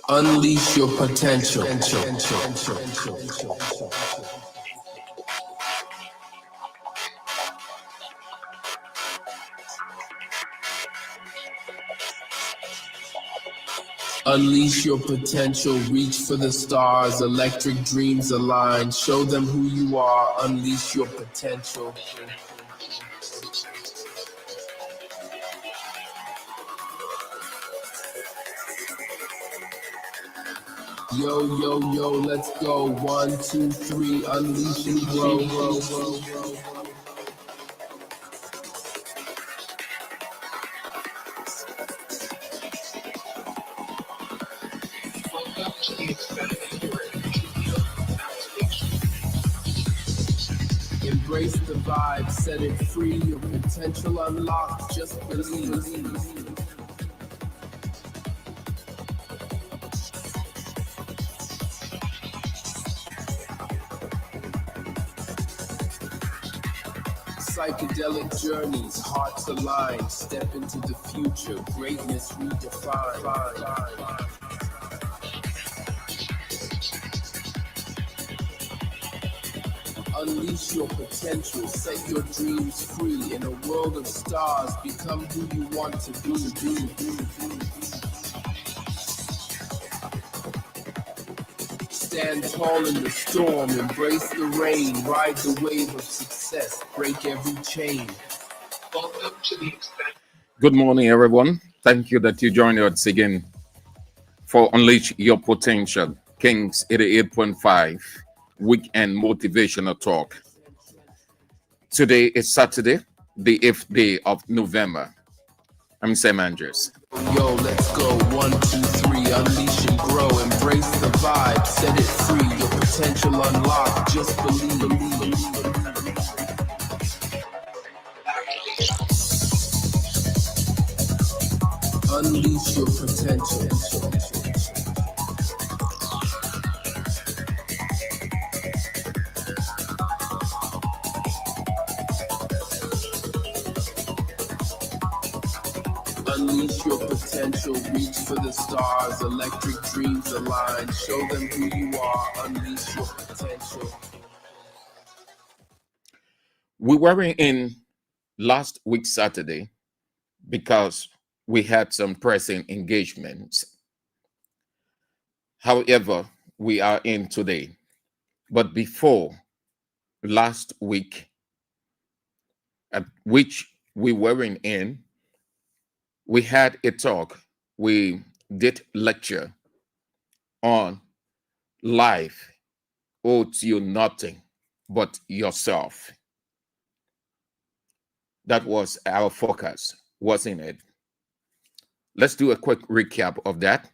Unleash your potential. Unleash your potential, reach for the stars, electric dreams align, show them who you are, unleash your potential. Yo, yo, yo, let's go. 1, 2, 3, unleash and grow. Embrace the vibe, set it free, your potential unlocked, just believe. Psychedelic journeys, hearts aligned, step into the future, greatness redefined. Unleash your potential, set your dreams free. In a world of stars, become who you want to be. Stand tall in the storm, embrace the rain, ride the wave of success, break every chain. Welcome to the Good morning, everyone. Thank you that you joined us again for Unleash Your Potential, Kings 88.5 Weekend Motivational Talk. Today is Saturday, the 8th day of November. I'm Sam Andrews. Yo, let's go. 1, 2, 3, unleash and grow. Embrace the vibe, set it free. Your potential unlocked, just believe. Unleash your potential. Unleash your potential, reach for the stars, electric dreams align, show them who you are, unleash your potential. We were in last week Saturday because we had some pressing engagements. However, we are in today. But before last week, at which we weren't in, we had a talk. We did lecture on life owes you nothing but yourself. That was our focus, wasn't it? Let's do a quick recap of that.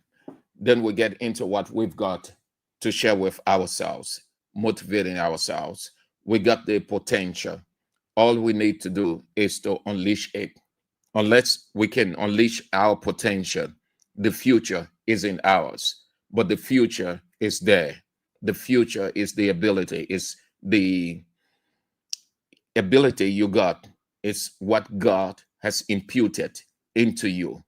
Then we get into what we've got to share with ourselves, motivating ourselves. We got the potential. All we need to do is to unleash it. Unless we can unleash our potential, the future isn't ours, but the future is there. The future is the ability, is the ability you got. It's what God has imputed into you.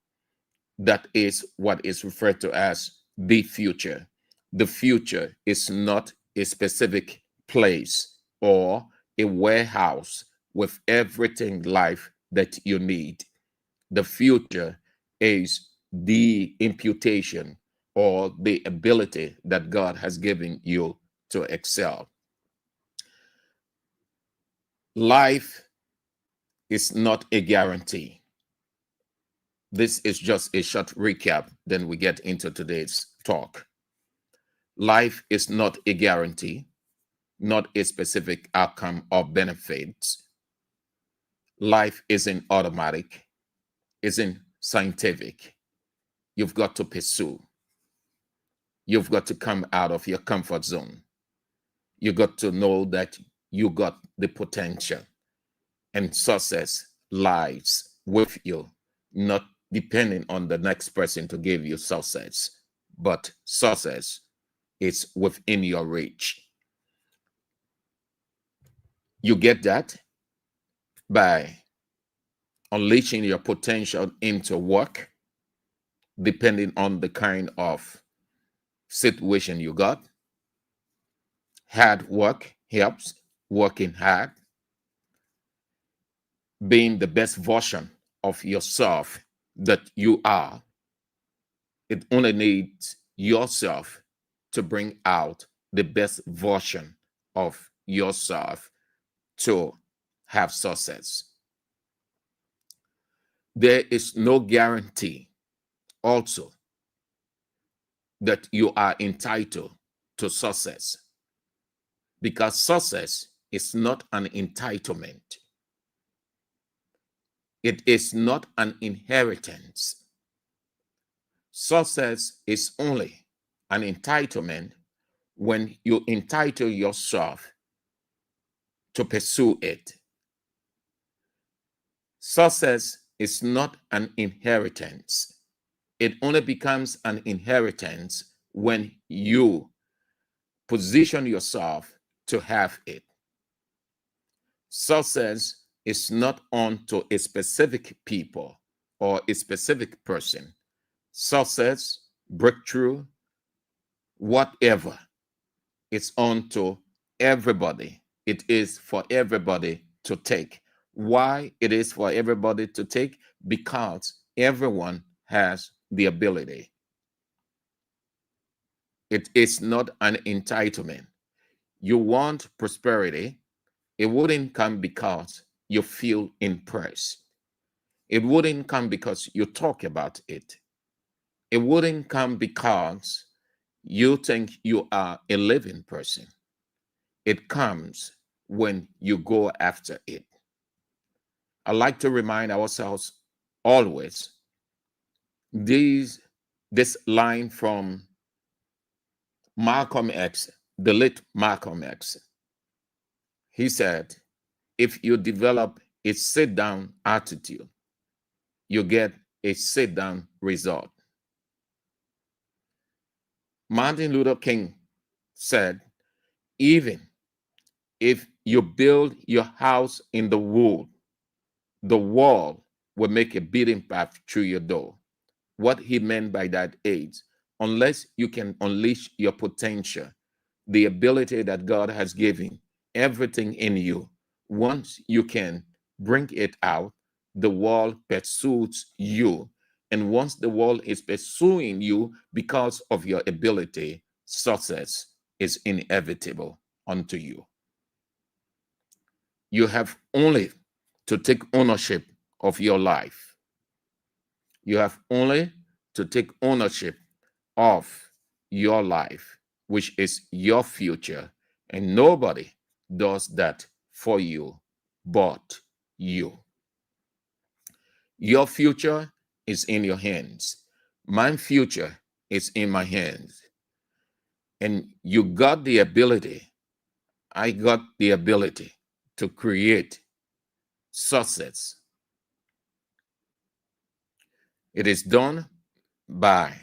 That is what is referred to as the future. The future is not a specific place or a warehouse with everything life that you need. The future is the imputation or the ability that God has given you to excel. Life is not a guarantee. This is just a short recap, then we get into today's talk. Life is not a guarantee, not a specific outcome or benefits. Life isn't automatic, isn't scientific. You've got to pursue. You've got to come out of your comfort zone. You got to know that you got the potential, and success lies with you, not depending on the next person to give you success, but success is within your reach. You get that by unleashing your potential into work, depending on the kind of situation you got. Hard work helps, working hard, being the best version of yourself that you are. It only needs yourself to bring out the best version of yourself to have success. There is no guarantee also that you are entitled to success, because success is not an entitlement. It is not an inheritance. Success is only an entitlement when you entitle yourself to pursue it. Success is not an inheritance. It only becomes an inheritance when you position yourself to have it. Success is not unto a specific people or a specific person. Success, breakthrough, whatever, it's unto everybody. It is for everybody to take. Why it is for everybody to take? Because everyone has the ability. It is not an entitlement. You want prosperity, it wouldn't come because you feel impressed. It wouldn't come because you talk about it. It wouldn't come because you think you are a living person. It comes when you go after it. I like to remind ourselves always this line from Malcolm X, the late Malcolm X. He said, if you develop a sit-down attitude, you get a sit-down result. Martin Luther King said, even if you build your house in the wood, the wall will make a beating path through your door. What he meant by that is, unless you can unleash your potential, the ability that God has given, everything in you, once you can bring it out, the wall pursues you. And once the wall is pursuing you because of your ability, success is inevitable unto you. You have only to take ownership of your life. You have only to take ownership of your life, which is your future. And nobody does that for you but you. Your future is in your hands. My future is in my hands. And you got the ability, I got the ability to create success. It is done by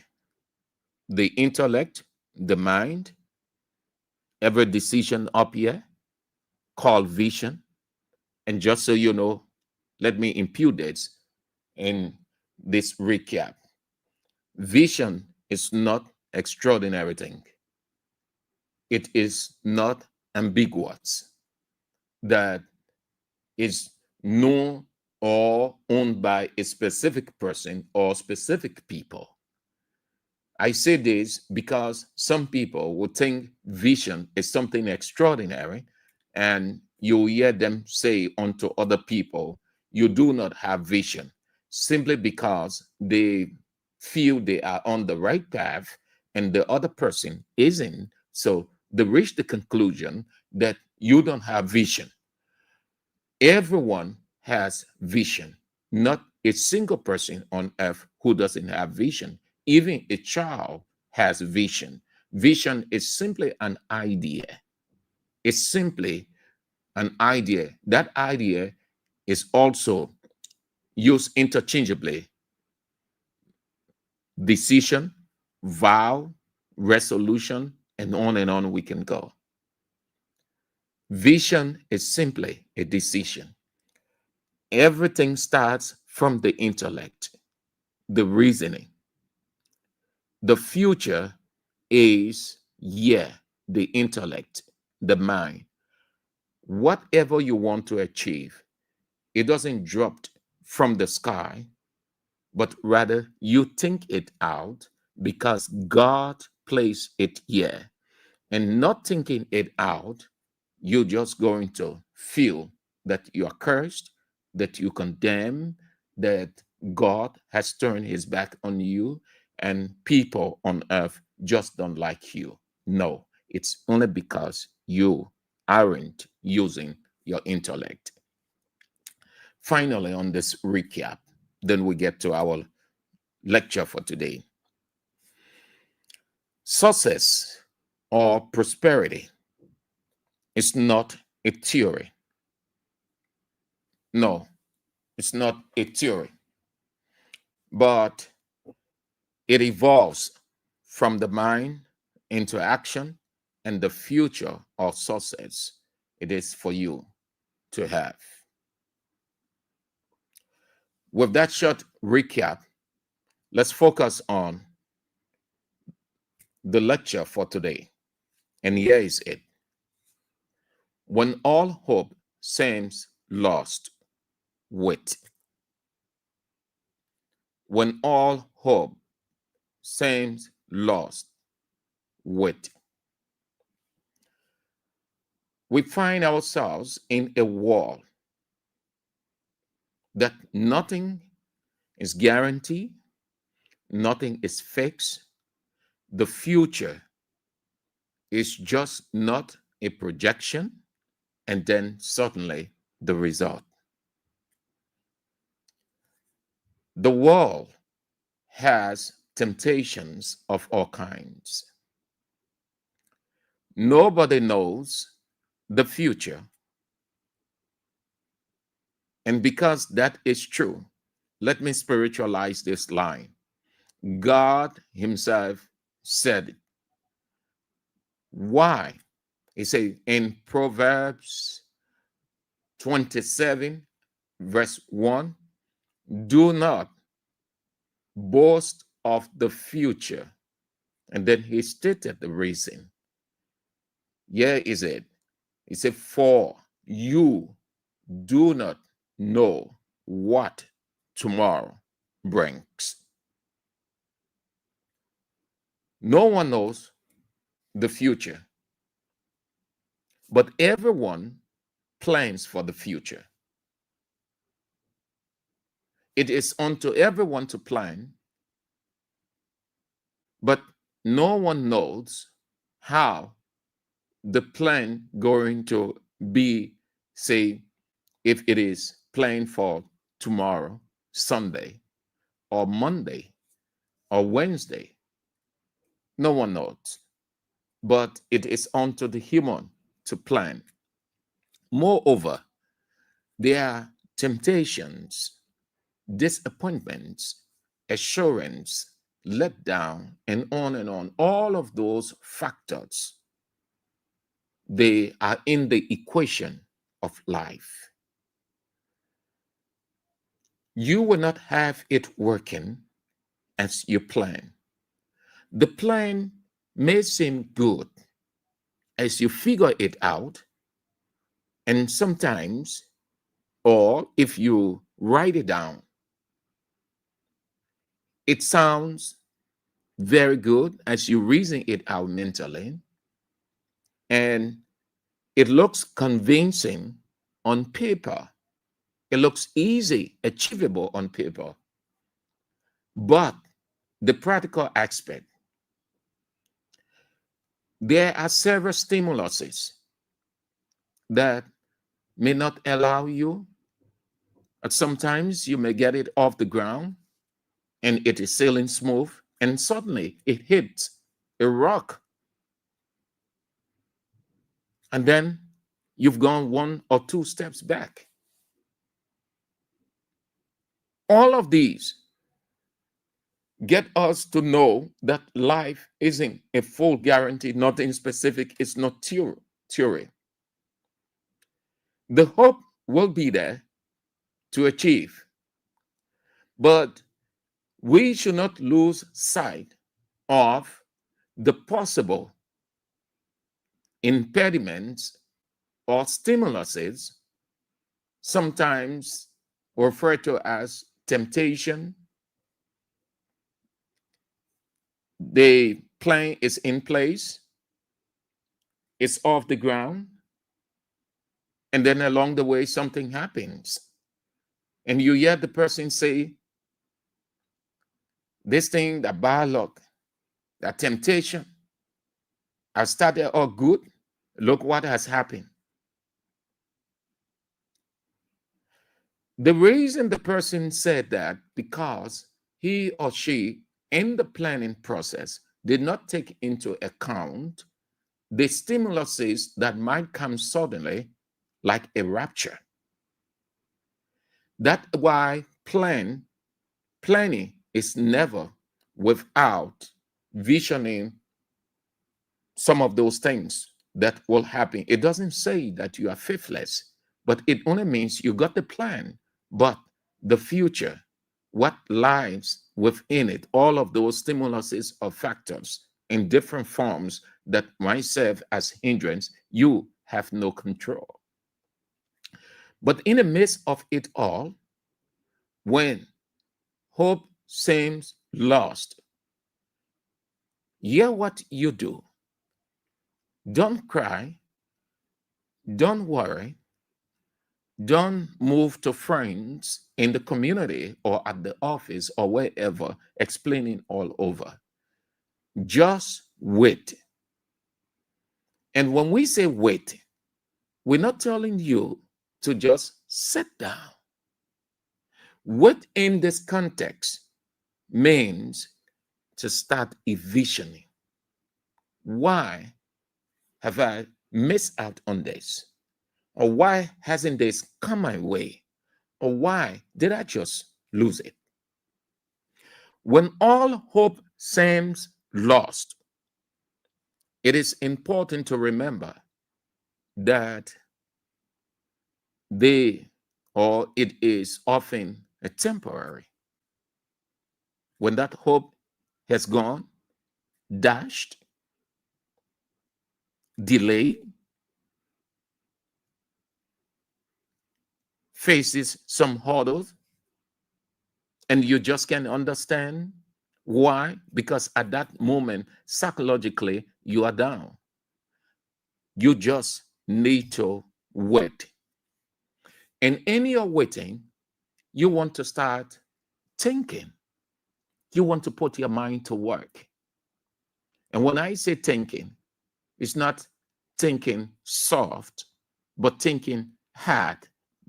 the intellect, the mind, every decision up here called vision. And just so you know, let me impute this in this recap. Vision is not extraordinary thing. It is not ambiguous, that is known or owned by a specific person or specific people. I say this because some people would think vision is something extraordinary, and you hear them say unto other people, you do not have vision, simply because they feel they are on the right path and the other person isn't. So they reach the conclusion that you don't have vision. Everyone has vision, not a single person on earth who doesn't have vision. Even a child has vision. Vision is simply an idea. It's simply an idea. That idea is also used interchangeably. Decision, vow, resolution, and on we can go. Vision is simply a decision. Everything starts from the intellect, the reasoning. The future is, yeah, the intellect, the mind. Whatever you want to achieve, it doesn't drop from the sky, but rather you think it out because God placed it here. And not thinking it out, you're just going to feel that you are cursed, that you condemn, that God has turned his back on you, and people on earth just don't like you. No, it's only because you aren't using your intellect. Finally, on this recap, then we get to our lecture for today. Success or prosperity is not a theory. No, it's not a theory, but it evolves from the mind into action, and the future of success it is for you to have. With that short recap, let's focus on the lecture for today. And here is it. When all hope seems lost, wait. When all hope seems lost, wait. We find ourselves in a world that nothing is guaranteed, nothing is fixed. The future is just not a projection, and then suddenly the result. The world has temptations of all kinds. Nobody knows the future. And because that is true, let me spiritualize this line. God himself said it. Why? He said in Proverbs 27, verse 1, do not boast of the future. And then he stated the reason. Here is it. He said, for you do not know what tomorrow brings. No one knows the future, but everyone plans for the future. It is unto everyone to plan, but no one knows how the plan going to be, say, if it is planned for tomorrow, Sunday, or Monday, or Wednesday. No one knows, but it is unto the human to plan. Moreover, there are temptations, disappointments, assurance, let down, and on and on. All of those factors, they are in the equation of life. You will not have it working as you plan. The plan may seem good as you figure it out, and sometimes, or if you write it down, it sounds very good as you reason it out mentally, and it looks convincing on paper. It looks easy, achievable on paper. But the practical aspect, there are several stimuluses that may not allow you. Sometimes you may get it off the ground and it is sailing smooth, and suddenly it hits a rock. And then you've gone 1 or 2 steps back. All of these get us to know that life isn't a full guarantee, nothing specific, it's not theory. The hope will be there, to achieve. But we should not lose sight of the possible impediments or stimuluses, sometimes referred to as temptation. The plan is in place, it's off the ground, and then along the way something happens. And you hear the person say, this thing, that bad luck, that temptation, I started all good. Look what has happened. The reason the person said that, because he or she in the planning process did not take into account the stimuluses that might come suddenly, like a rapture. That's why planning is never without visioning some of those things that will happen. It doesn't say that you are faithless, but it only means you got the plan, but the future, what lies within it, all of those stimuluses or factors in different forms that might serve as hindrance, you have no control. But in the midst of it all, when hope seems lost, hear what you do. Don't cry. Don't worry. Don't move to friends in the community or at the office or wherever, explaining all over. Just wait. And when we say wait, we're not telling you to just sit down. Wait in this context means to start envisioning. Why have I missed out on this? Or why hasn't this come my way? Or why did I just lose it? When all hope seems lost, it is important to remember that it is often a temporary. When that hope has gone, dashed, delayed, faces some hurdles, and you just can't understand why, because at that moment, psychologically, you are down. You just need to wait. And in your waiting, you want to start thinking. You want to put your mind to work. And when I say thinking, it's not thinking soft, but thinking hard,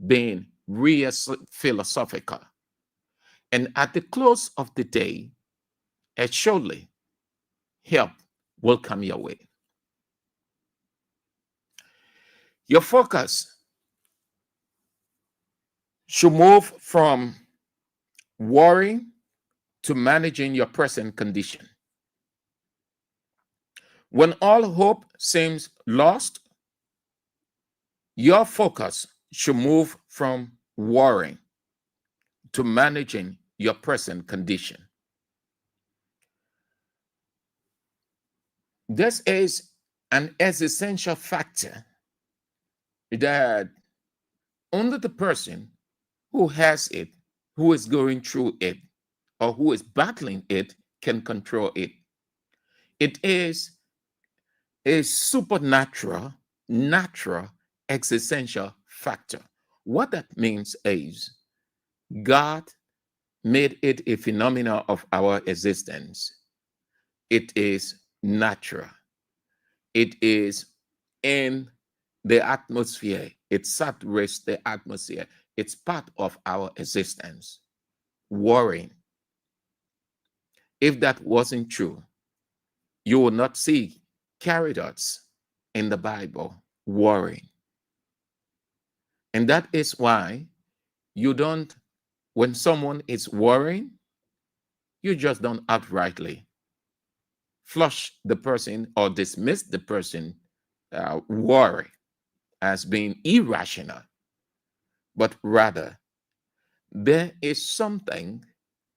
being real philosophical. And at the close of the day, surely help will come your way. Your focus should move from worrying to managing your present condition. When all hope seems lost, your focus should move from worrying to managing your present condition. This is an essential factor that only the person who has it, who is going through it, or who is battling it can control it. It is a supernatural, natural, existential factor. What that means is God made it a phenomenon of our existence. It is natural. It is in the atmosphere. It saturates the atmosphere. It's part of our existence. Worrying. If that wasn't true, you will not see characters in the Bible worrying. And that is why you don't, when someone is worrying, you just don't outrightly flush the person or dismiss the person worry as being irrational, but rather there is something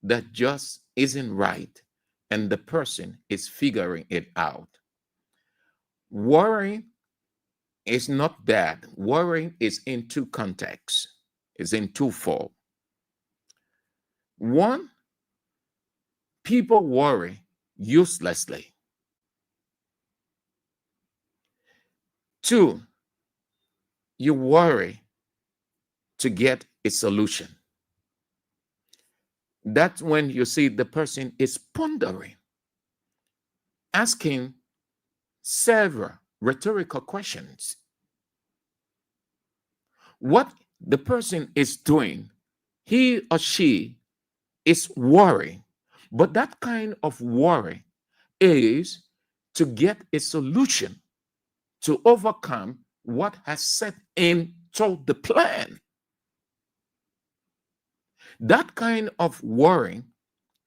that just isn't right, and the person is figuring it out. Worrying is not bad. Worrying is in two contexts, is in twofold. One, people worry uselessly. Two, you worry to get a solution. That's when you see the person is pondering, asking several rhetorical questions. What the person is doing, he or she is worrying, but that kind of worry is to get a solution to overcome what has set into the plan. That kind of worry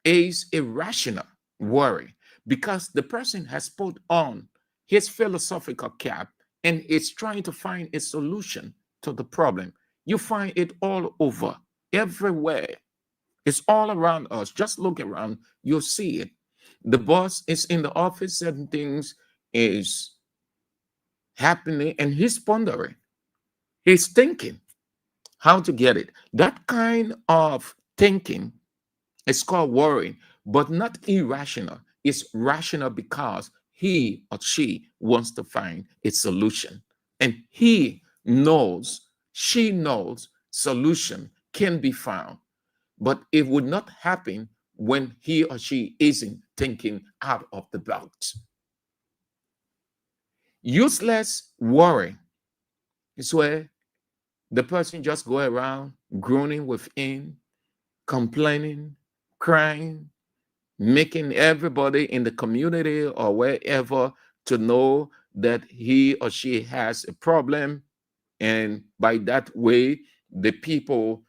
is irrational worry because the person has put on his philosophical cap and is trying to find a solution to the problem. You find it all over, everywhere. It's all around us. Just look around, you'll see it. The boss is in the office, certain things is happening, and he's pondering. He's thinking how to get it. That kind of thinking is called worrying, but not irrational. It's rational because he or she wants to find a solution. And he knows, she knows solution can be found. But it would not happen when he or she isn't thinking out of the box. Useless worry is where the person just go around groaning within, complaining, crying, making everybody in the community or wherever to know that he or she has a problem. And by that way, the people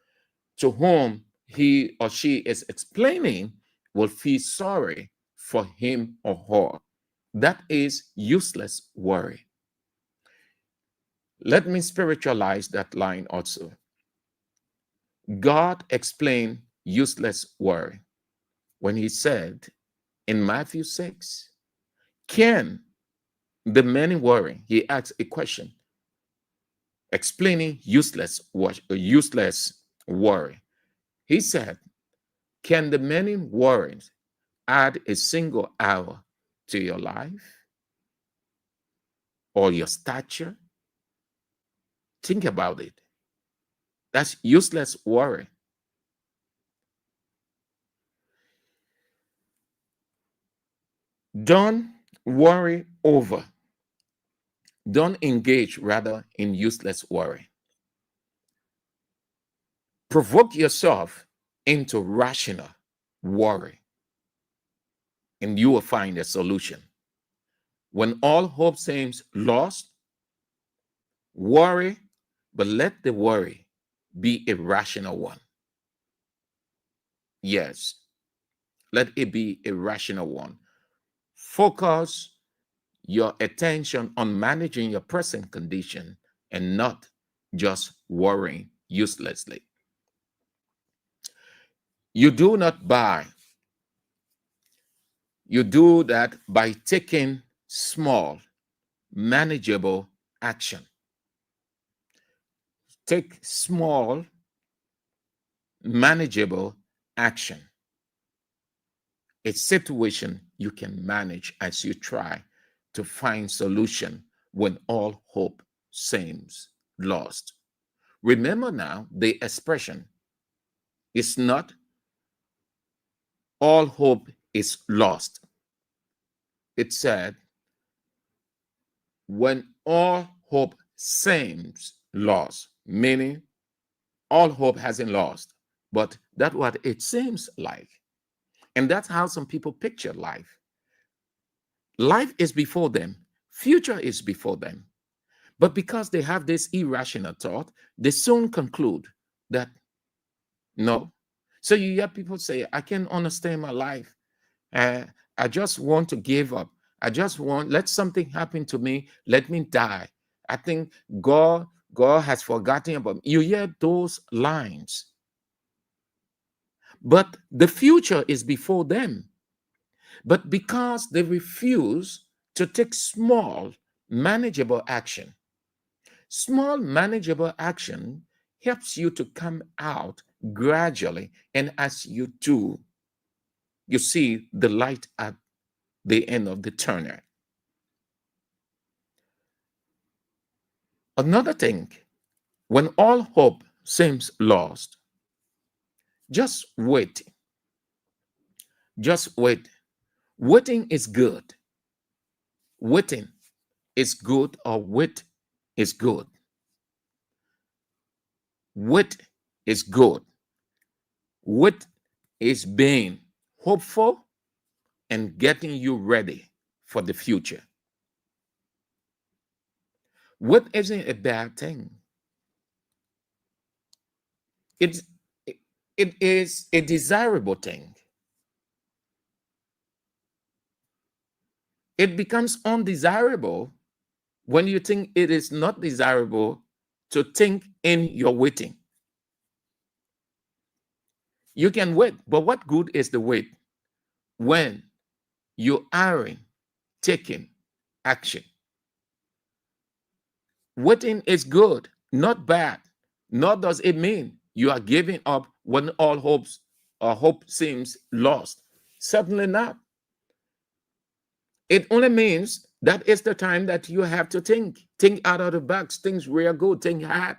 to whom he or she is explaining will feel sorry for him or her. That is useless worry. Let me spiritualize that line also. God explained useless worry when he said in Matthew 6, can the many worry? He asked a question explaining useless worry. He said, can the many worries add a single hour to your life or your stature? Think about it. That's useless worry. Don't worry over. Don't engage rather in useless worry. Provoke yourself into rational worry, and you will find a solution. When all hope seems lost, worry, but let the worry be a rational one. Yes, let it be a rational one. Focus your attention on managing your present condition and not just worrying uselessly. You do not buy. You do that by taking small, manageable action. Take small, manageable action. A situation you can manage as you try to find solution when all hope seems lost. Remember now, the expression is not all hope is lost. It said, when all hope seems lost, meaning all hope hasn't lost, but that's what it seems like. And that's how some people picture life. Life is before them, future is before them. But because they have this irrational thought, they soon conclude that no. So you hear people say, I can't understand my life. I just want to give up. I just want, let something happen to me. Let me die. I think God has forgotten about me. You hear those lines. but the future is before them. But because they refuse to take small, manageable action, small, manageable action helps you to come out gradually. And as you do, you see the light at the end of the tunnel. Another thing, when all hope seems lost, just wait. Just wait. Waiting is good. Waiting is good, or wait is good. Wait is good. Wait is being hopeful and getting you ready for the future. Wait isn't a bad thing. It's, it is a desirable thing. It becomes undesirable when you think it is not desirable to think in your waiting. You can wait, but what good is the wait when you aren't taking action? Waiting is good, not bad. Nor does it mean you are giving up when all hopes or hope seems lost. Certainly not. It only means that it's the time that you have to think out of the box, think real good, think hard.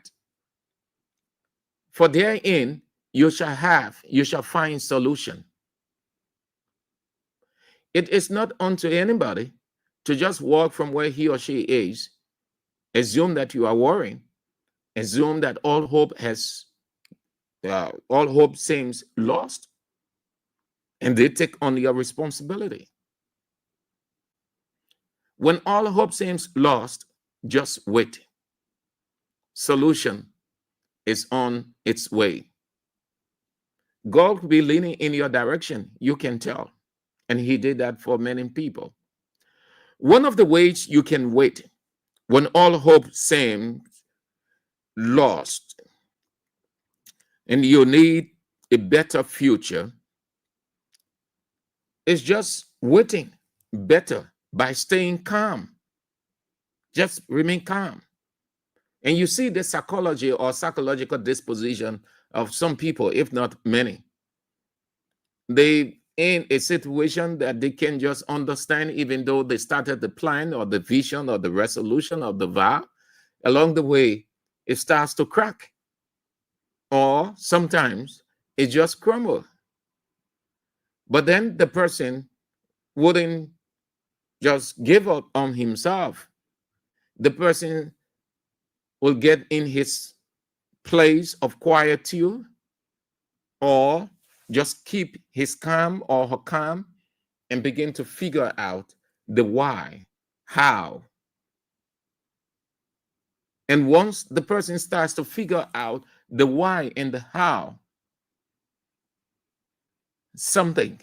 For therein you shall find solution. It is not unto anybody to just walk from where he or she is, assume that you are worrying, assume that all hope seems lost, and they take on your responsibility. When all hope seems lost, just wait. Solution is on its way. God will be leaning in your direction, you can tell. And he did that for many people. One of the ways you can wait when all hope seems lost and you need a better future is just waiting better by staying calm. Just remain calm. And you see the psychology or psychological disposition of some people, if not many. They in a situation that they can just understand, even though they started the plan or the vision or the resolution of the vow, along the way, it starts to crack. Or sometimes it just crumbles. But then the person wouldn't just give up on himself. The person will get in his place of quietude, or just keep his calm or her calm and begin to figure out the why, how. And once the person starts to figure out the why and the how, something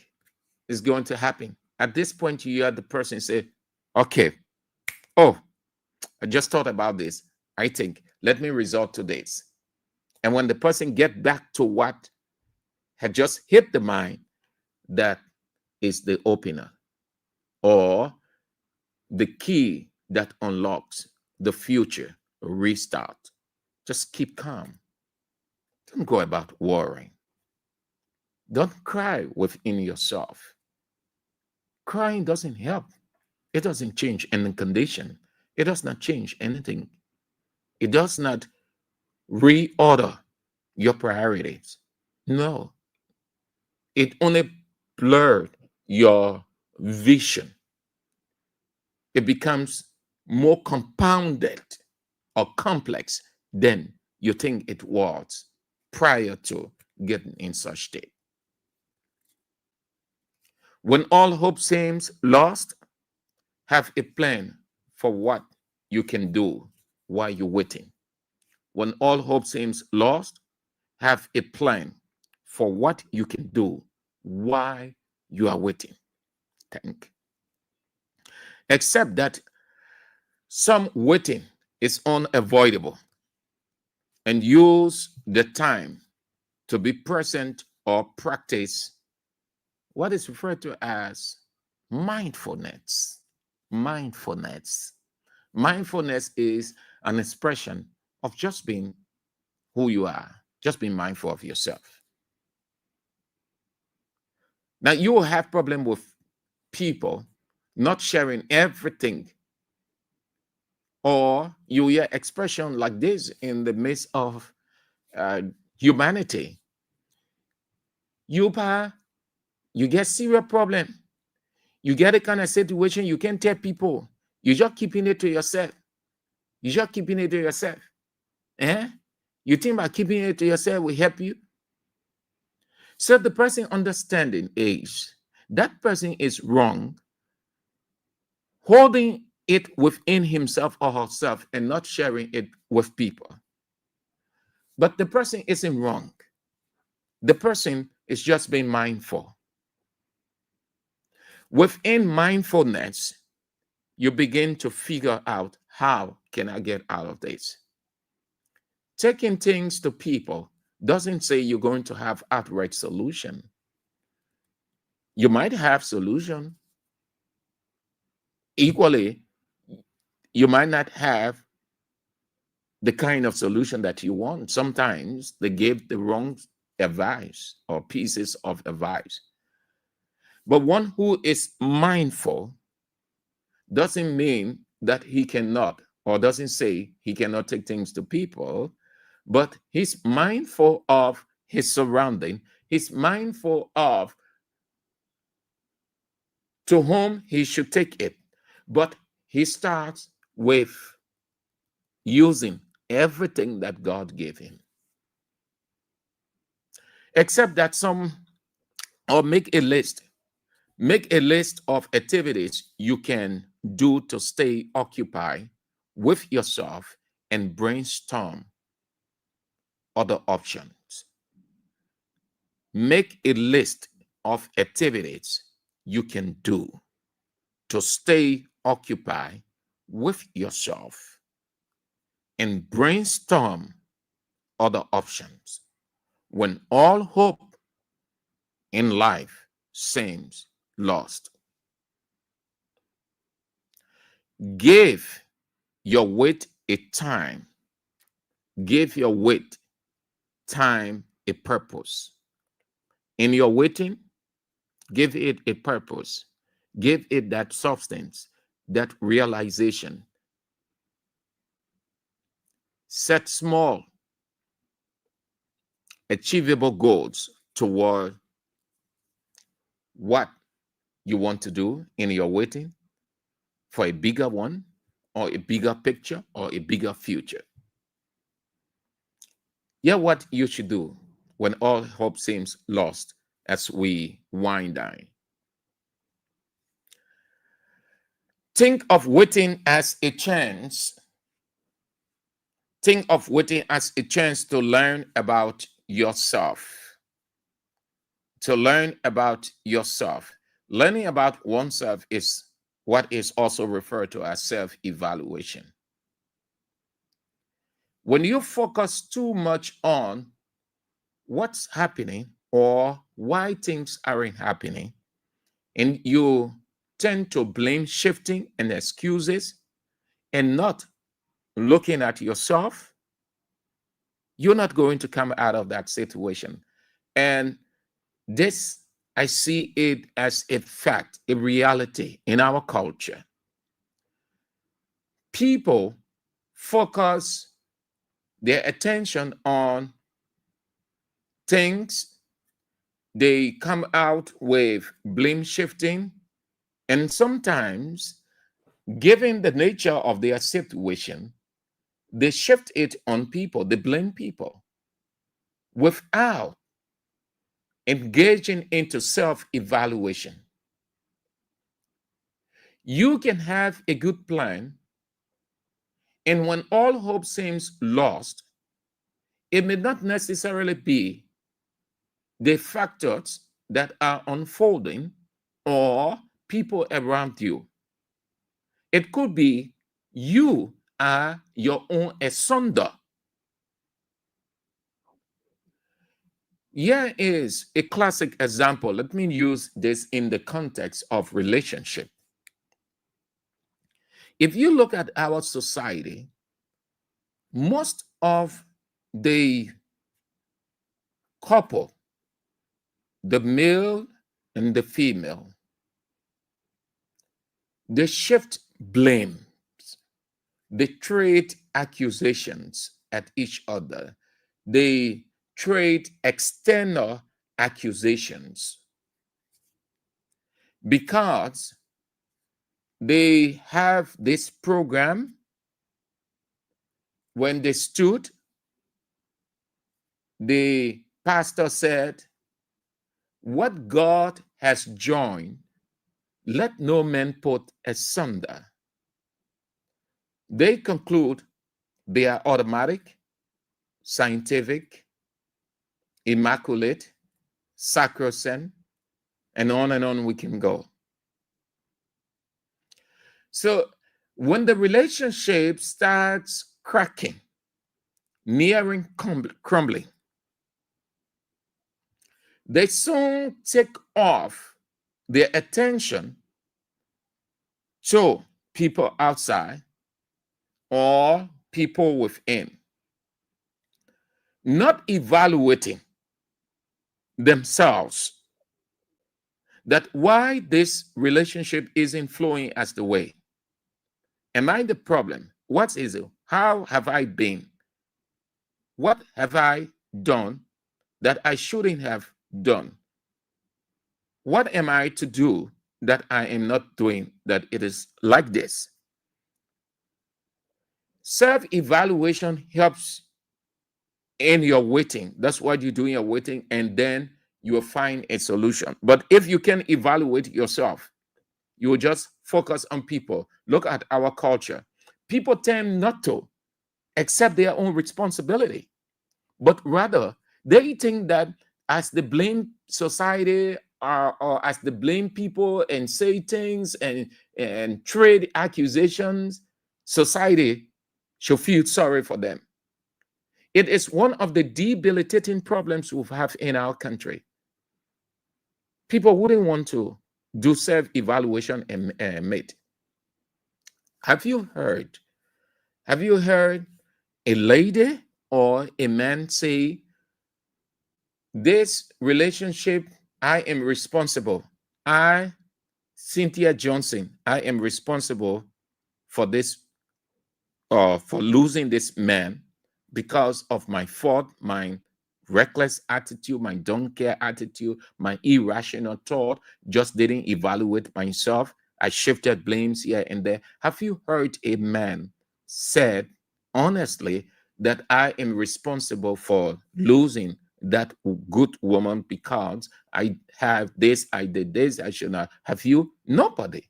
is going to happen. At this point, you hear the person say, okay, oh, I just thought about this. I think, let me resort to this. And when the person get back to what had just hit the mind, that is the opener or the key that unlocks the future restart. Just keep calm. Don't go about worrying. Don't cry within yourself. Crying doesn't help. It doesn't change any condition. It does not change anything. It does not reorder your priorities. No. It only blurred your vision. It becomes more compounded or complex than you think it was prior to getting in such state. When all hope seems lost, have a plan for what you can do while you're waiting. When all hope seems lost, have a plan for what you can do while you are waiting. Think. Except that some waiting is unavoidable, and use the time to be present or practice what is referred to as mindfulness. Mindfulness. Mindfulness is an expression of just being who you are, just being mindful of yourself. Now, you will have problem with people not sharing everything, or you hear expression like this in the midst of humanity. You get serious problem. You get a kind of situation you can't tell people. You're just keeping it to yourself. You're just keeping it to yourself. Eh? You think by keeping it to yourself will help you? So the person understanding is that person is wrong, holding it within himself or herself and not sharing it with people. But the person isn't wrong. The person is just being mindful. Within mindfulness, you begin to figure out, how can I get out of this? Taking things to people doesn't say you're going to have outright solution. You might have solution. Equally, you might not have the kind of solution that you want. Sometimes they give the wrong advice or pieces of advice. But one who is mindful doesn't mean that he cannot, or doesn't say he cannot take things to people, but he's mindful of his surrounding. He's mindful of to whom he should take it. But he starts with using everything that God gave him. Except that make a list. Make a list of activities you can do to stay occupied with yourself and brainstorm other options. Make a list of activities you can do to stay occupied with yourself and brainstorm other options when all hope in life seems lost. Give your wait a time. Give your wait time a purpose. In your waiting, give it a purpose. Give it that substance, that realization. Set small, achievable goals toward what you want to do in your waiting for a bigger one, or a bigger picture, or a bigger future. Yeah, what you should do when all hope seems lost as we wind down. Think of waiting as a chance. Think of waiting as a chance to learn about yourself. To learn about yourself. Learning about oneself is what is also referred to as self-evaluation. When you focus too much on what's happening or why things aren't happening, and you tend to blame shifting and excuses and not looking at yourself, you're not going to come out of that situation. And this, I see it as a fact, a reality in our culture. People focus their attention on things, they come out with blame shifting, and sometimes, given the nature of their situation, they shift it on people, they blame people without engaging into self-evaluation. You can have a good plan, and when all hope seems lost, it may not necessarily be the factors that are unfolding or people around you. It could be you are your own asunder. Here is a classic example. Let me use this in the context of relationship. If you look at our society, most of the couple, the male and the female, they shift blames, they trade accusations at each other, they trade external accusations because they have this program. When they stood, the pastor said, "What God has joined, let no man put asunder." They conclude they are automatic, scientific, immaculate, sacrosanct, and on we can go. So when the relationship starts cracking, nearing crumbling, they soon take off their attention to people outside or people within, not evaluating themselves that why this relationship isn't flowing as the way. Am I the problem? What is it? How have I been? What have I done that I shouldn't have done? What am I to do that I am not doing that it is like this? Self-evaluation helps in your waiting. That's what you do in your waiting, and then you will find a solution. But if you can evaluate yourself, you will just focus on people. Look at our culture. People tend not to accept their own responsibility, but rather they think that as they blame society or as they blame people and say things and trade accusations, society should feel sorry for them. It is one of the debilitating problems we have in our country. People wouldn't want to do self-evaluation and mate. Have you heard a lady or a man say, "This relationship, I am responsible. I, Cynthia Johnson, I am responsible for this, for losing this man because of my fault, my reckless attitude, my don't care attitude, my irrational thought, just didn't evaluate myself. I shifted blames here and there." Have you heard a man said honestly that I am responsible for losing that good woman because I have this, I did this, I should not? Have you? Nobody.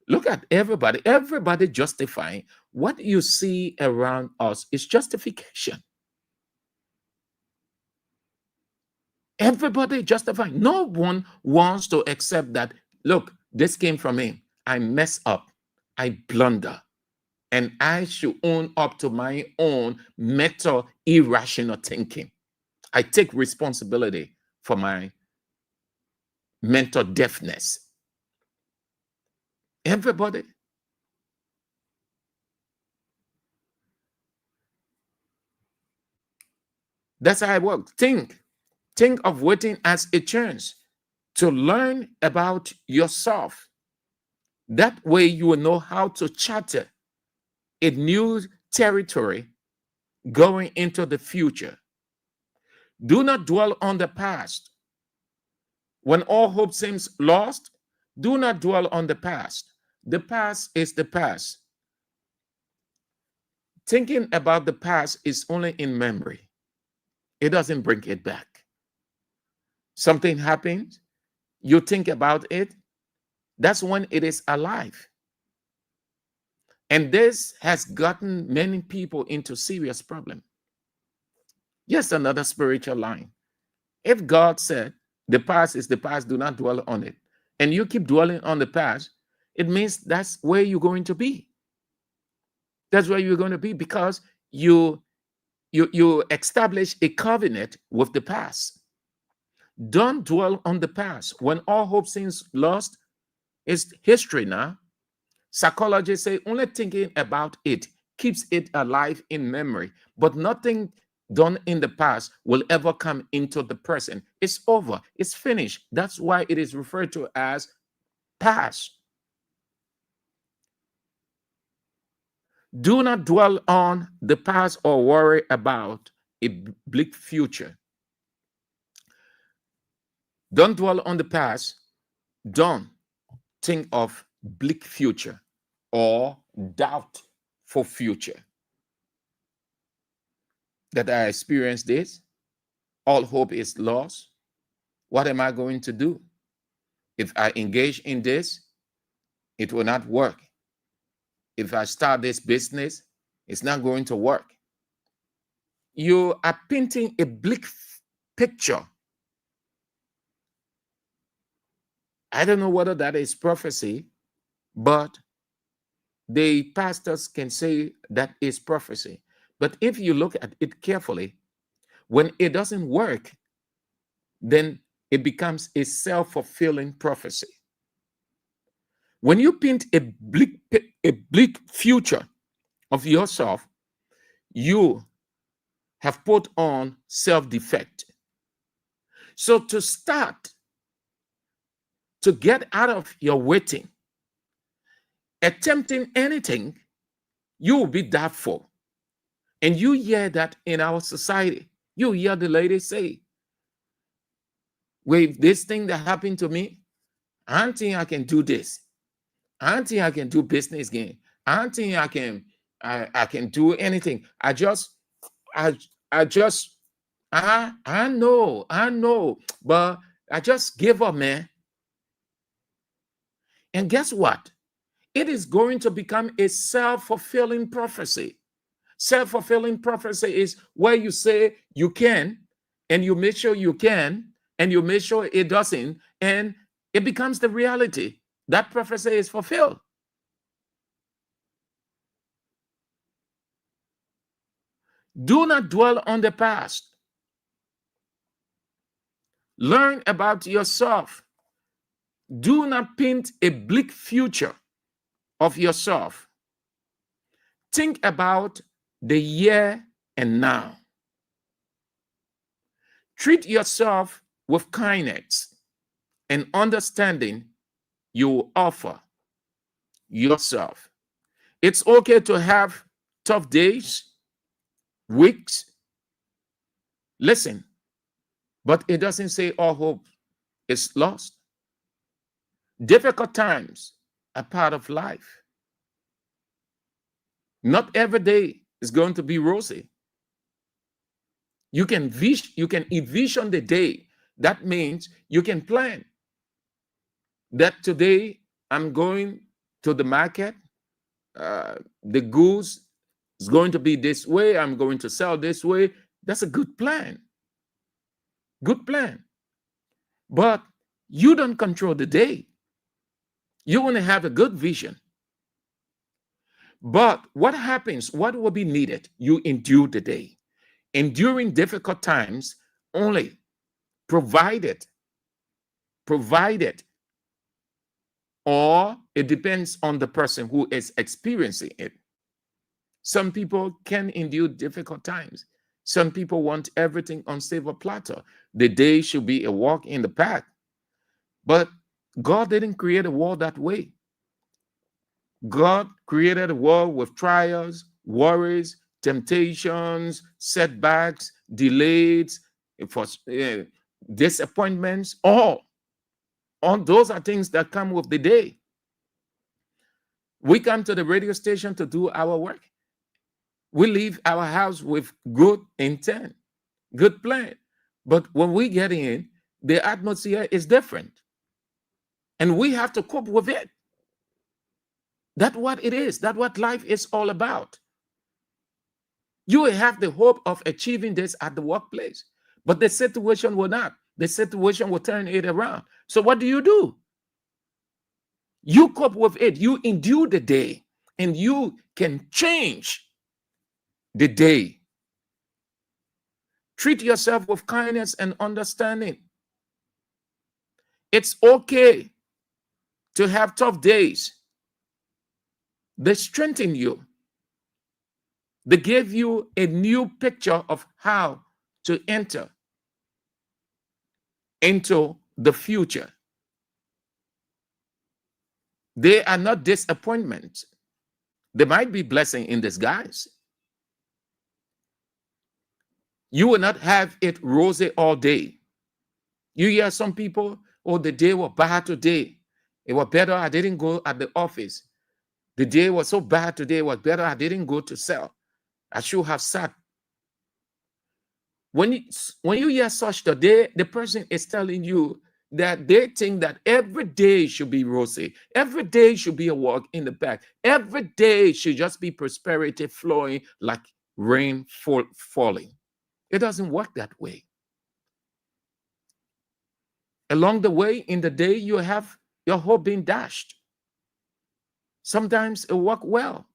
Look at everybody. Everybody justifying. What you see around us is justification. Everybody justifying. No one wants to accept that, look, this came from me. I mess up. I blunder. And I should own up to my own mental irrational thinking. I take responsibility for my mental deafness. Everybody. That's how I work. Think of waiting as a chance to learn about yourself. That way you will know how to charter a new territory going into the future. Do not dwell on the past. When all hope seems lost, do not dwell on the past. The past is the past. Thinking about the past is only in memory. It doesn't bring it back. Something happens, you think about it, that's when it is alive. And this has gotten many people into serious problem. Yes, another spiritual line. If God said the past is the past, do not dwell on it, and you keep dwelling on the past, it means that's where you're going to be. That's where you're going to be because you establish a covenant with the past. Don't dwell on the past. When all hope seems lost, it's history now. Psychologists say only thinking about it keeps it alive in memory, but nothing done in the past will ever come into the present. It's over, it's finished. That's why it is referred to as past. Do not dwell on the past or worry about a bleak future. Don't dwell on the past. Don't think of bleak future or doubt for future. That I experienced this, all hope is lost. What am I going to do? If I engage in this, it will not work. If I start this business, it's not going to work. You are painting a bleak picture. I don't know whether that is prophecy, but the pastors can say that is prophecy. But if you look at it carefully, when it doesn't work, then it becomes a self-fulfilling prophecy. When you paint a bleak future of yourself, you have put on self-defect. So to start, to get out of your waiting, attempting anything, you will be doubtful. And you hear that in our society. You hear the ladies say, with this thing that happened to me, I don't think I can do this. I don't think I can do business again. I don't think I can do anything. I know, but I just give up, man. And guess what? It is going to become a self-fulfilling prophecy. Self-fulfilling prophecy is where you say you can, and you make sure you can, and you make sure it doesn't, and it becomes the reality. That prophecy is fulfilled. Do not dwell on the past. Learn about yourself. Do not paint a bleak future of yourself. Think about the here and now. Treat yourself with kindness and understanding you offer yourself. It's okay to have tough days, weeks. Listen, but it doesn't say all hope is lost. Difficult times are part of life. Not every day is going to be rosy. You can envision the day. That means you can plan that today I'm going to the market. The goods is going to be this way. I'm going to sell this way. That's a good plan. Good plan. But you don't control the day. You want to have a good vision. But what happens? What will be needed? You endure the day. Enduring difficult times only provided, or it depends on the person who is experiencing it. Some people can endure difficult times. Some people want everything on silver platter. The day should be a walk in the park. But God didn't create a world that way. God created a world with trials, worries, temptations, setbacks, delays, disappointments, all those are things that come with the day. We come to the radio station to do our work. We leave our house with good intent, good plan. But when we get in, the atmosphere is different. And we have to cope with it. That's what it is. That's what life is all about. You will have the hope of achieving this at the workplace, but the situation will not. The situation will turn it around. So what do? You cope with it. You endure the day, and you can change the day. Treat yourself with kindness and understanding. It's okay to have tough days. They strengthen you. They give you a new picture of how to enter into the future. They are not disappointments. They might be blessing in disguise. You will not have it rosy all day. You hear some people, oh, the day was bad today. It was better I didn't go at the office. The day was so bad today, it was better I didn't go to sell. I should have sat. When you hear such, the person is telling you that they think that every day should be rosy. Every day should be a walk in the back. Every day should just be prosperity flowing like rain falling. It doesn't work that way. Along the way, in the day, you have your hope being dashed. Sometimes it works well.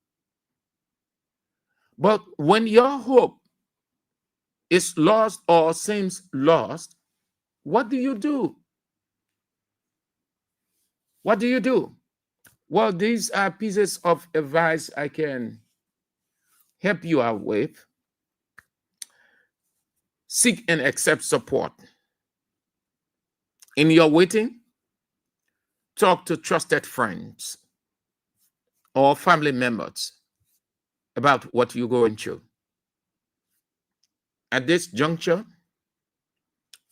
But when your hope is lost or seems lost, what do you do? What do you do? Well, these are pieces of advice I can help you out with. Seek and accept support. In your waiting, talk to trusted friends or family members about what you're going through. At this juncture,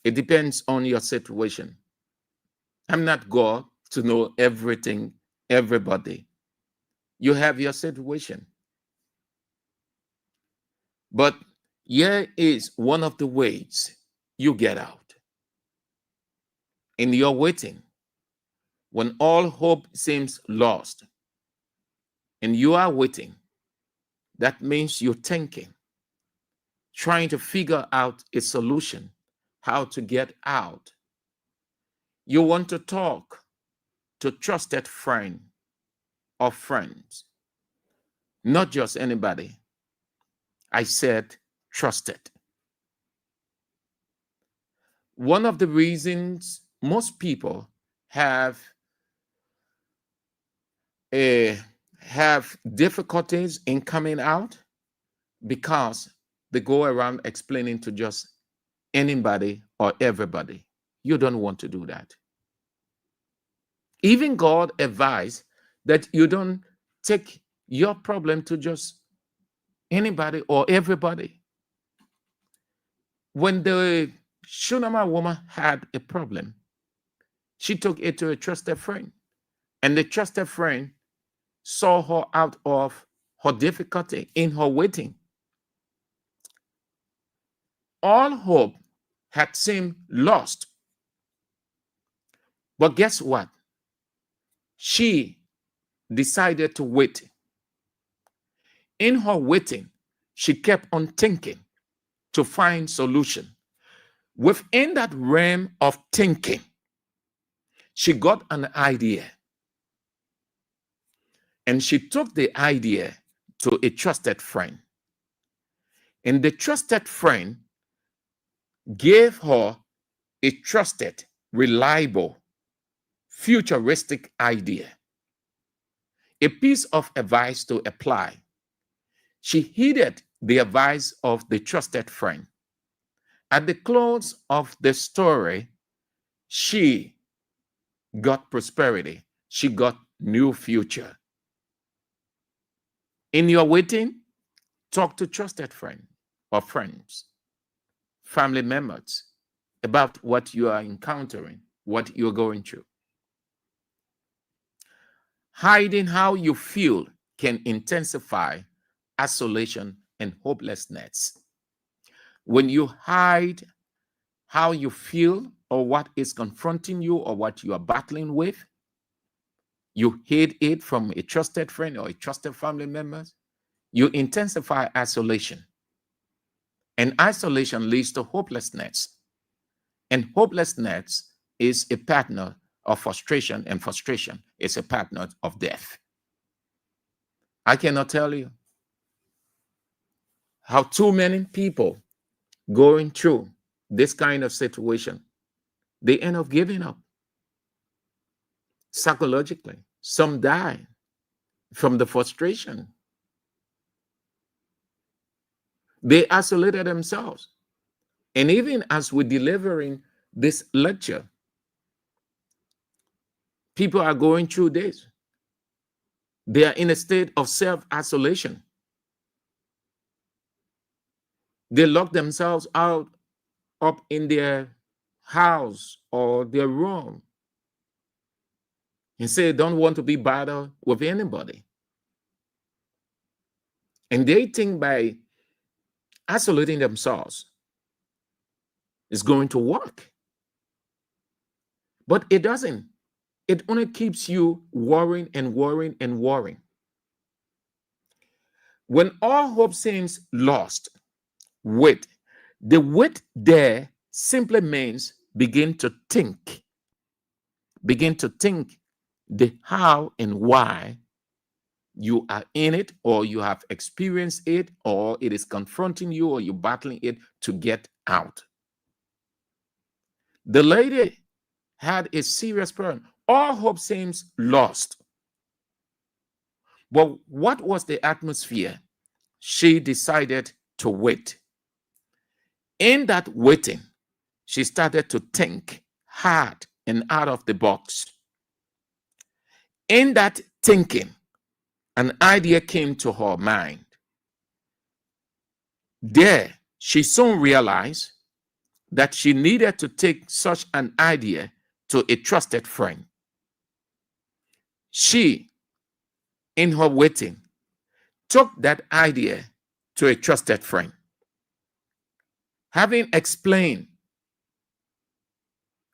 it depends on your situation. I'm not God to know everything, everybody. You have your situation. But here is one of the ways you get out. In your waiting, when all hope seems lost, and you are waiting, that means you're thinking, trying to figure out a solution, how to get out. You want to talk to trusted friend or friends, not just anybody. I said trusted. One of the reasons most people have difficulties in coming out because they go around explaining to just anybody or everybody. You don't want to do that. Even God advised that you don't take your problem to just anybody or everybody. When the Shunammite woman had a problem, she took it to a trusted friend, and the trusted friend saw her out of her difficulty in her waiting. All hope had seemed lost. But guess what? She decided to wait. In her waiting, she kept on thinking to find solution. Within that realm of thinking, she got an idea. And she took the idea to a trusted friend. And the trusted friend gave her a trusted, reliable, futuristic idea, a piece of advice to apply. She heeded the advice of the trusted friend. At the close of the story, she got prosperity. She got new future. In your waiting, talk to trusted friends or friends, family members about what you are encountering, what you're going through. Hiding how you feel can intensify isolation and hopelessness. When you hide how you feel or what is confronting you or what you are battling with, you hid it from a trusted friend or a trusted family member, you intensify isolation. And isolation leads to hopelessness. And hopelessness is a partner of frustration, and frustration is a partner of death. I cannot tell you how too many people going through this kind of situation, they end up giving up. psychologically. Some die from the frustration. They isolated themselves. And even as we're delivering this lecture, people are going through this. They are in a state of self-isolation. They lock themselves out up in their house or their room and say they don't want to be bothered with anybody. And they think by isolating themselves is going to work. But it doesn't. It only keeps you worrying and worrying and worrying. When all hope seems lost, wait. The wait there simply means begin to think. Begin to think the how and why you are in it, or you have experienced it, or it is confronting you, or you're battling it to get out. The lady had a serious problem. All hope seems lost. But what was the atmosphere? She decided to wait. In that waiting, she started to think hard and out of the box. In that thinking, an idea came to her mind. There, she soon realized that she needed to take such an idea to a trusted friend. She, in her waiting, took that idea to a trusted friend. Having explained,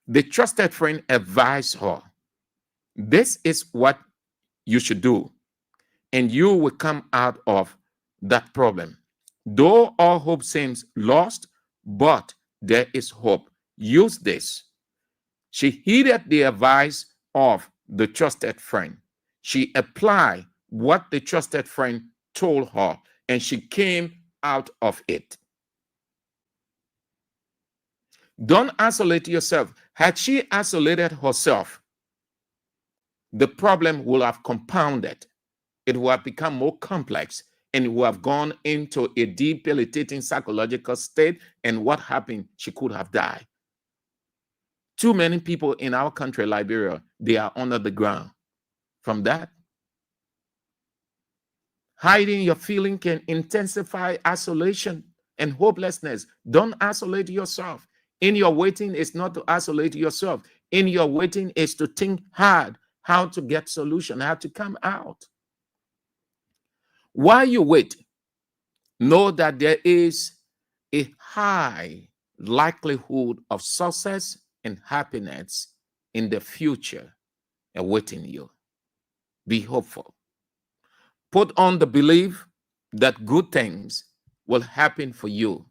the trusted friend advised her, this is what you should do, and you will come out of that problem. Though all hope seems lost, but there is hope. Use this. She heeded the advice of the trusted friend. She applied what the trusted friend told her, and she came out of it. Don't isolate yourself. Had she isolated herself, the problem will have compounded. It will have become more complex, and it will have gone into a debilitating psychological state. And what happened? She could have died. Too many people in our country, Liberia, they are under the ground from that. Hiding your feeling can intensify isolation and hopelessness. Don't isolate yourself. In your waiting is not to isolate yourself. In your waiting is to think hard how to get solution, how to come out. While you wait, know that there is a high likelihood of success and happiness in the future awaiting you. Be hopeful. Put on the belief that good things will happen for you,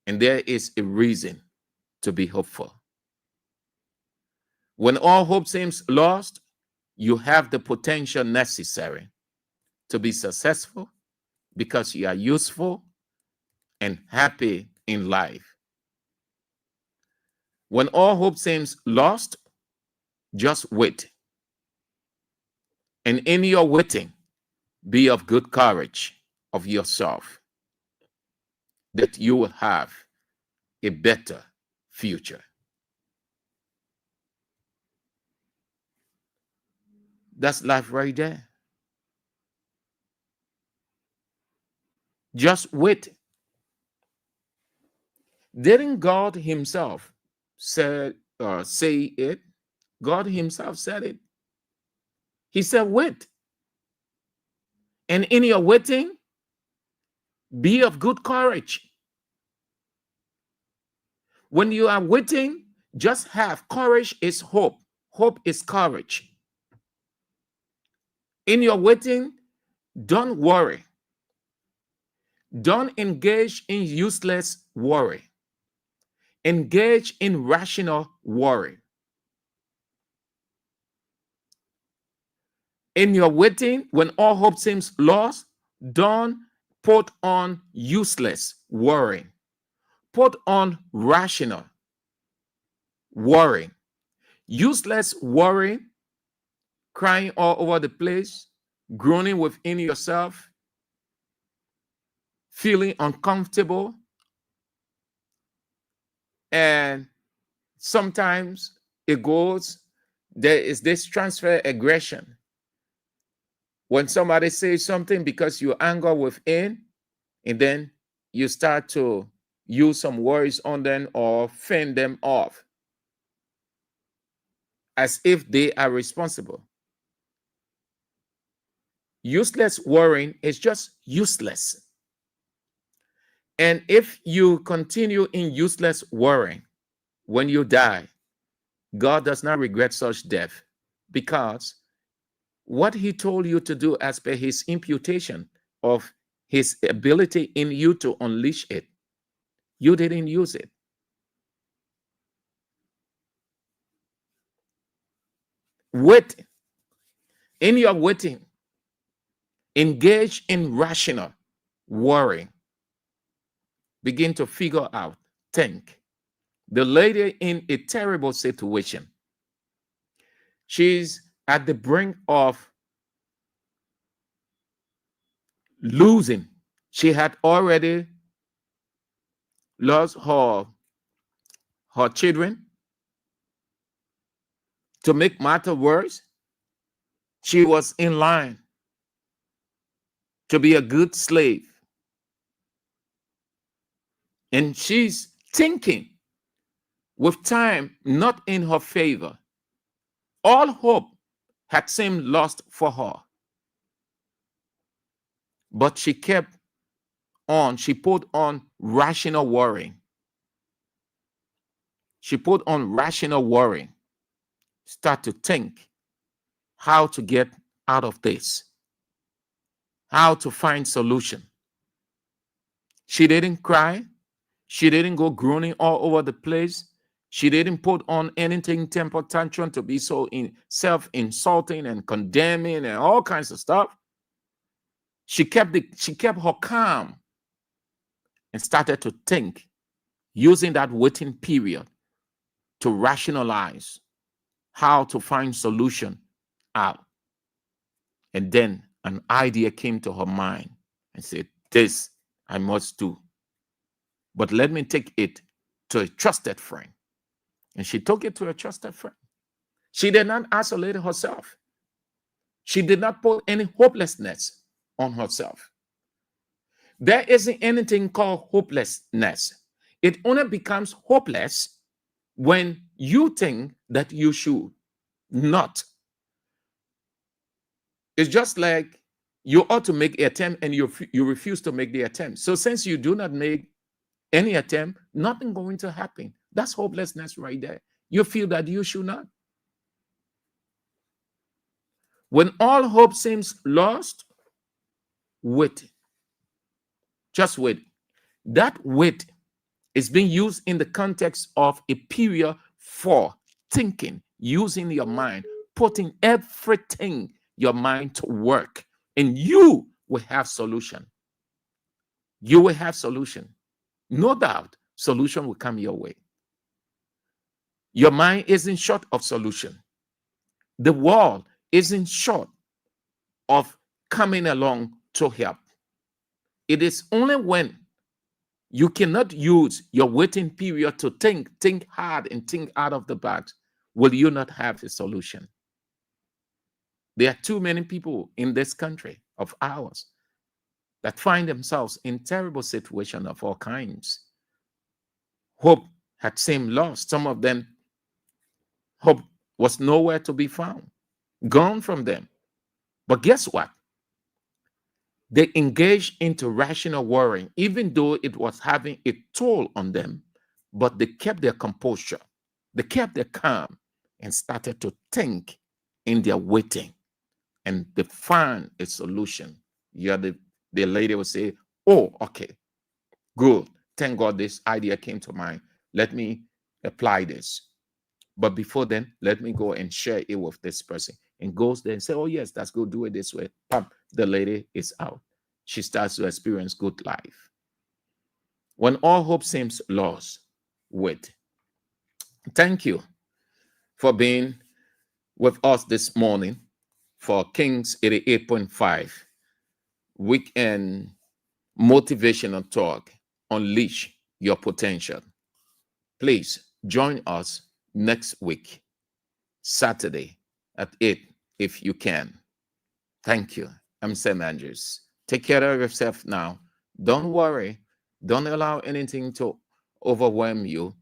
and there is a reason to be hopeful. When all hope seems lost, you have the potential necessary to be successful because you are useful and happy in life. When all hope seems lost, just wait. And in your waiting, be of good courage of yourself, that you will have a better future. That's life right there. Just wait. Didn't God himself say it? God himself said it. He said, wait. And in your waiting, be of good courage. When you are waiting, just have courage is hope. Hope is courage. In your waiting, don't worry. Don't engage in useless worry. Engage in rational worry. In your waiting, when all hope seems lost, don't put on useless worry. Put on rational worry. Useless worry crying all over the place, groaning within yourself, feeling uncomfortable, and sometimes it goes, there is this transfer aggression. When somebody says something because you anger within, and then you start to use some words on them or fend them off as if they are responsible. Useless worrying is just useless. And if you continue in useless worrying, when you die, God does not regret such death, because what he told you to do as per his imputation of his ability in you to unleash it, you didn't use it. Wait. In your waiting, engage in rational worrying. Begin to figure out, think. The lady in a terrible situation. She's at the brink of losing. She had already lost her children. To make matter worse, she was in line to be a good slave. And she's thinking with time not in her favor. All hope had seemed lost for her. But she kept on, she put on rational worrying. She put on rational worrying. Start to think how to get out of this, how to find solution. She didn't cry. She didn't go groaning all over the place. She didn't put on anything temper tantrum to be so self-insulting and condemning and all kinds of stuff. She kept her calm and started to think, using that waiting period to rationalize how to find solution out. And then an idea came to her mind and said, this I must do. But let me take it to a trusted friend. And she took it to a trusted friend. She did not isolate herself. She did not put any hopelessness on herself. There isn't anything called hopelessness. It only becomes hopeless when you think that you should not. It's just like you ought to make an attempt and you refuse to make the attempt. So since you do not make any attempt, nothing going to happen. That's hopelessness right there. You feel that you should not. When all hope seems lost, wait. Just wait. That wait is being used in the context of a period for thinking, using your mind, putting everything your mind to work, and you will have solution. You will have solution. No doubt, solution will come your way. Your mind isn't short of solution. The world isn't short of coming along to help. It is only when you cannot use your waiting period to think hard and think out of the box, will you not have a solution. There are too many people in this country of ours that find themselves in terrible situations of all kinds. Hope had seemed lost. Some of them, hope was nowhere to be found, gone from them. But guess what? They engaged into rational worrying, even though it was having a toll on them, but they kept their composure. They kept their calm and started to think in their waiting, and they found a solution. The lady would say, oh, okay, good. Thank God this idea came to mind. Let me apply this. But before then, let me go and share it with this person. And goes there and say, oh, yes, that's good. Do it this way. Pop, the lady is out. She starts to experience good life. When all hope seems lost, wait. Thank you for being with us this morning. for Kings 88.5 weekend motivational talk, Unleash Your Potential. Please join us next week, Saturday at 8 if you can. Thank you. I'm Sam Andrews. Take care of yourself now. Don't worry. Don't allow anything to overwhelm you.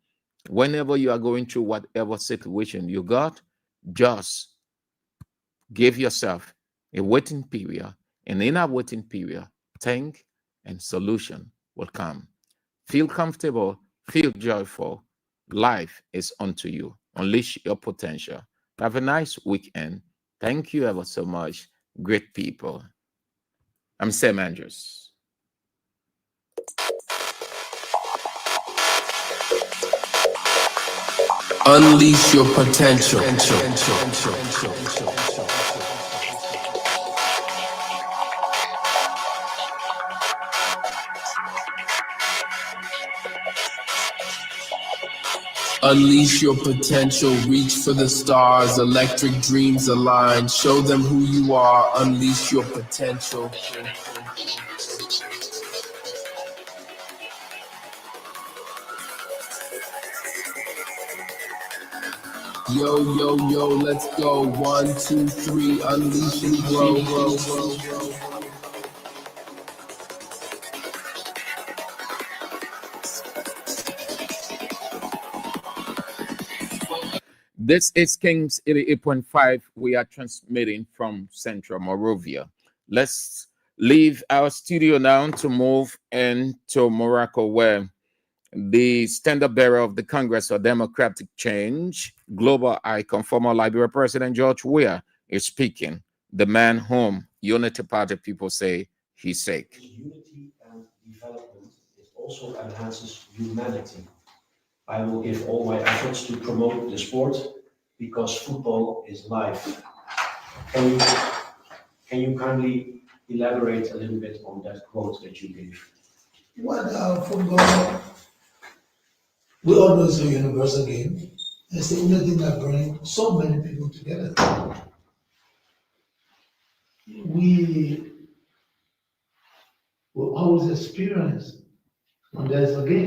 Whenever you are going through whatever situation you got, just give yourself a waiting period. And in that waiting period, think and solution will come. Feel comfortable, feel joyful. Life is unto you. Unleash your potential. Have a nice weekend. Thank you ever so much, great people. I'm Sam Andrews. Unleash your potential. Unleash your potential, reach for the stars, electric dreams align, show them who you are, unleash your potential. Yo, yo, yo, let's go, 1, 2, 3, unleash and grow. This is Kings 88.5. We are transmitting from Central Moravia. Let's leave our studio now to move into Morocco, where the standard bearer of the Congress for Democratic Change, global icon, former Liberia President George Weah, is speaking. The man whom Unity Party people say he's sick. Unity and development, it also enhances humanity. I will give all my efforts to promote the sport because football is life. Can you kindly elaborate a little bit on that quote that you gave? What football, we all know it's a universal game. It's the only thing that brings so many people together. We will always experience when there's a game.